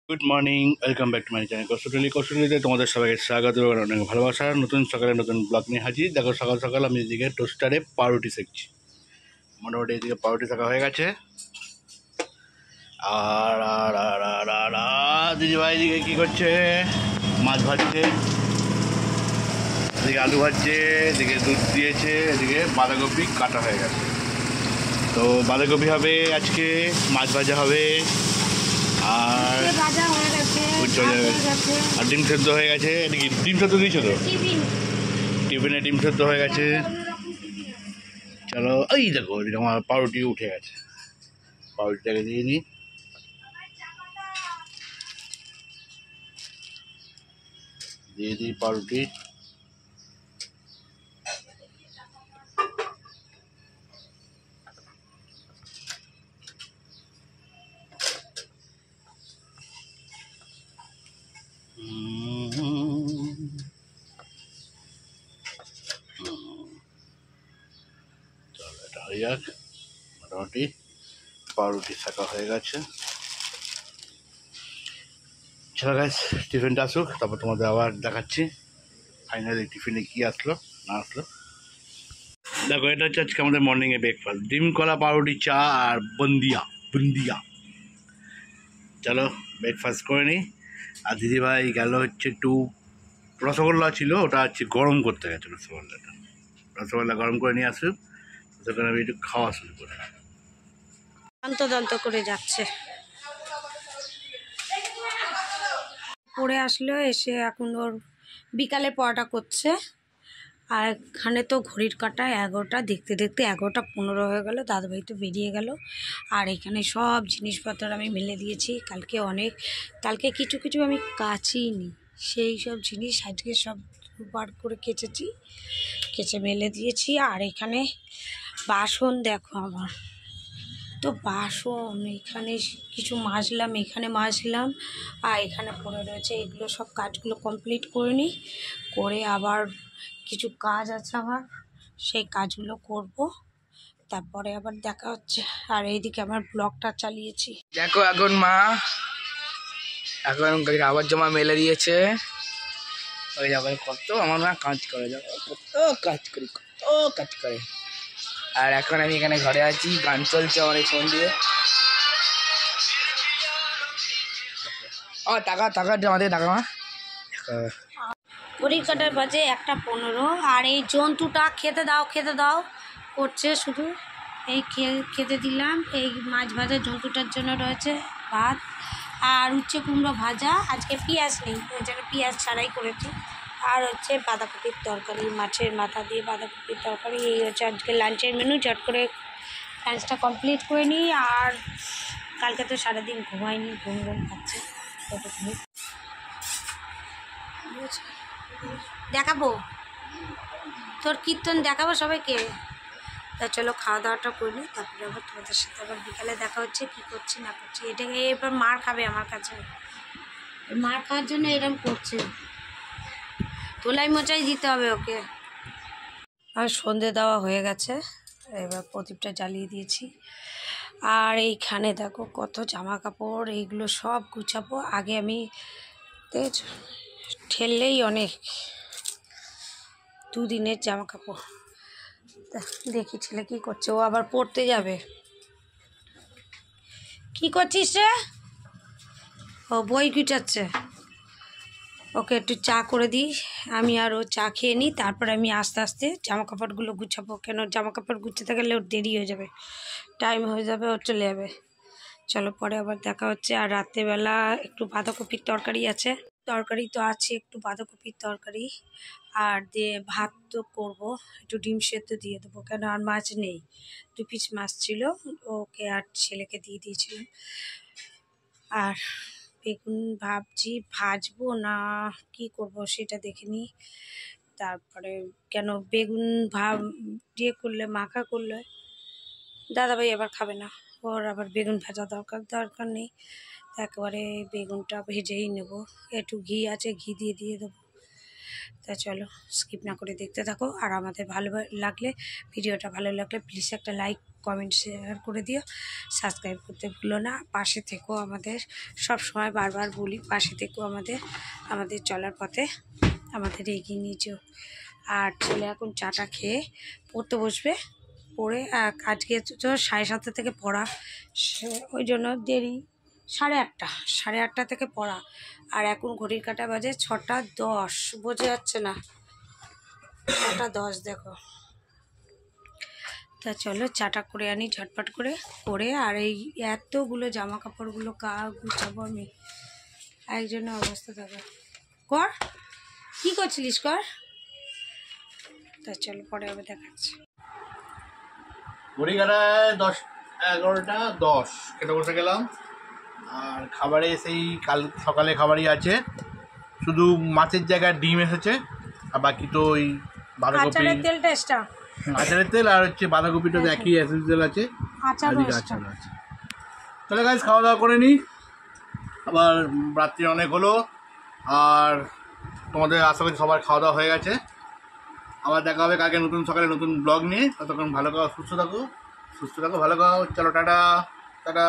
Good morning, welcome back to my channel কৌশলীতে তোমাদের সবাইকে স্বাগত এবং অনেক ভালোবাসা। নতুন সকালে নতুন ব্লগ নিয়ে হাজির। দেখো সকাল সকাল আমি এদিকে টোস্টারে পাউরুটি সেকছি। মোটামুটি এদিকে পাউরুটি থাকা হয়ে গেছে। আর আর আর আর আর আর দিদিভাই এদিকে কী করছে? মাছ ভাজছে, এদিকে আলু ভাজছে, এদিকে দুধ দিয়েছে, এদিকে বাঁধাকপি কাটা হয়ে গেছে। তো বাঁধাকপি হবে আজকে, মাছ ভাজা হবে, আর আর ডিম সেদ্ধ হয়ে গেছে। এদিকে ডিম সেদ্ধ দিয়েছো তো? টিফিনে ডিম সেদ্ধ হয়ে গেছে। চলো, এই দেখো এদিকে আমার পাউরুটি উঠে গেছে। পাউরুটিটাকে দিয়ে নিই। দিয়ে দিই পাউরুটি। চলো এটা হয়ে যাক। মোটামুটি পাউরুটি শাকা হয়ে গেছে। চলো গাইস, টিফিনটা আসুক, তারপর তোমাদের আবার দেখাচ্ছি ফাইনালি টিফিনে কী আসলো না আসলো। দেখো এটা হচ্ছে আজকে আমাদের মর্নিংয়ে ব্রেকফাস্ট, ডিম কলা পাউরুটি চা আর বুন্দিয়া। চলো ব্রেকফাস্ট করে নিই। আর দিদিভাই গেল হচ্ছে একটু রসগোল্লা ছিল, ওটা হচ্ছে গরম করতে গেছে। রসগোল্লা গরম করে নিয়ে আসুক, তখন আমি একটু খাওয়া শুরু করি। দন্ত করে যাচ্ছে, পড়ে আসলো, এসে এখন ওর বিকালে পড়াটা করছে। আর এখানে তো ঘড়ির কাঁটা 11টা, দেখতে দেখতে 11টা 15 হয়ে গেল। দাদাভাই তো বেরিয়ে গেল। আর এখানে সব জিনিসপত্র আমি মেলে দিয়েছি। কালকে কিছু কিছু আমি কাচিনি, সেই সব জিনিস আজকে সব বার করে কেচে মেলে দিয়েছি। আর এখানে বাসন দেখো আমার, তো বাসন এখানে কিছু মাজলাম, আর এখানে পড়ে রয়েছে। এগুলো সব কাজগুলো কমপ্লিট করে নিই, করে আবার কিছু কাজ আছে আমার, সেই কাজগুলো করব, তারপরে আবার দেখা হচ্ছে। আর এইদিকে আমার ব্লগটা চালিয়েছি। দেখো এখন মা আবার জমা মেলে দিয়েছে। ওই যাবে কত আমার মা কাজ করে, যাবো কত কাজ করে। আর এখন আমি এখানে ঘরে আছি, গান চলছে আমার এই ফোন দিয়ে। আমার টাকা আমাদের টাকা মা। ঘড়ির কাঁটার বাজে 1টা 15। আর এই জন্তুটা খেতে দাও করছে শুধু। এই খেতে দিলাম। এই মাছ ভাজা জন্তুটার জন্য রয়েছে ভাত আর উচ্ছে কুমড়ো ভাজা। আজকে পেঁয়াজ নেই, ওই জন্য পেঁয়াজ ছাড়াই করেছি। আর হচ্ছে বাঁধাকপির তরকারি, মাছের মাথা দিয়ে বাঁধাকপির তরকারি। এই হচ্ছে আজকে লাঞ্চের মেনু। চট করে লাঞ্চটা কমপ্লিট করে নিই। আর কালকে তো সারাদিন ঘুমাইনি, ঘুম পাচ্ছে। দেখাবো তোর কীর্তন, দেখাবো সবাইকে। তা চলো খাওয়া দাওয়াটা করে নিই, তারপরে আবার তোমাদের সাথে আবার বিকালে দেখা হচ্ছে কী করছি না করছি। এটাকে এবার মার খাবে আমার কাছে, মার খাওয়ার জন্য এরকম করছে। তোলাই মোচাই দিতে হবে ওকে। আর সন্ধে দেওয়া হয়ে গেছে, এবার প্রদীপটা জ্বালিয়ে দিয়েছি। আর এইখানে দেখো কত জামা কাপড়, এইগুলো সব গুছাবো। আগে আমি ঠেললেই অনেক, 2 দিনের জামা কাপড়। দেখি ছেলে কী করছে, ও আবার পড়তে যাবে। কি করছিস রে? ও বই গুছাচ্ছে। ওকে একটু চা করে দিই, আমি আর ও চা খেয়ে নিই, তারপরে আমি আস্তে আস্তে জামা কাপড়গুলো গুছাবো। কেন জামা কাপড় গুছাতে গেলে ওর দেরি হয়ে যাবে, টাইম হয়ে যাবে, ও চলে যাবে। চলো পরে আবার দেখা হচ্ছে। আর রাত্রেবেলা একটু বাঁধাকপির তরকারি আছে, একটু বাঁধাকপির তরকারি। আর দিয়ে ভাত তো করবো, একটু ডিম সেদ্ধ দিয়ে দেবো, কেন আর মাছ নেই। 2 পিস মাছ ছিল, ওকে আর ছেলেকে দিয়ে দিয়েছিলাম। আর বেগুন ভাবছি ভাজবো না কি করব সেটা দেখে নিই। তারপরে কেন বেগুন করলে মাখা করলে দাদাভাই আবার খাবে না, ওর আবার বেগুন ভাজা দরকার নেই। একেবারে বেগুনটা ভেজেই নেব, একটু ঘি আছে, ঘি দিয়ে দেবো। তা চলো স্কিপ না করে দেখতে থাকো। আর আমাদের লাগলে ভিডিওটা ভালো লাগলে প্লিজ একটা লাইক কমেন্ট শেয়ার করে দিও, সাবস্ক্রাইব করতে ভুলো না। পাশে থেকো আমাদের, সব সময় বারবার বলি পাশে থেকো আমাদের চলার পথে আমাদের এগিয়ে নিয়ে যেও। আর ছেলে এখন চাটা খেয়ে পড়তে বসবে, পড়ে আজকে তো 7:30 থেকে পড়া, ওই জন্য দেরি, 8:30 থেকে পড়া। আর এখন ঘড়ির কাঁটা বাজে 6:10, বোঝা যাচ্ছে না, 6:10 দেখো। তা চলো চাটা করে আনি ঝটপট করে আর এই এতগুলো জামা কাপড়গুলো গুছাবো আমি, একজনের অবস্থা দেখো। কর, কী করছিলিস কর। তা চলো পরে আবার দেখাচ্ছি। ঘড়ি কাটায় 11:10 খেতে বসে গেলাম। আর খাবারে সেই কাল সকালে খাবারই আছে, শুধু মাছের জায়গায় ডিম এসেছে, আর বাকি তো ওই বাঁধাকপি, আচারের তেলটা এক্সট্রা, আচারের তেল আর হচ্ছে বাঁধাকপিটা একই অ্যাসিড তেল আছে, আচারও এদিকে extra। আচার আছে। তাহলে গাইস খাওয়া দাওয়া করে নিই, আবার রাত্রি অনেক হলো। আর তোমাদের আশা করি সবার খাওয়া দাওয়া হয়ে গেছে। আবার দেখা হবে কালকে নতুন সকালে নতুন ব্লগ নিয়ে। ততক্ষণ ভালো খাও, সুস্থ থাকো, ভালো খাও। চলো টাটা টাটা।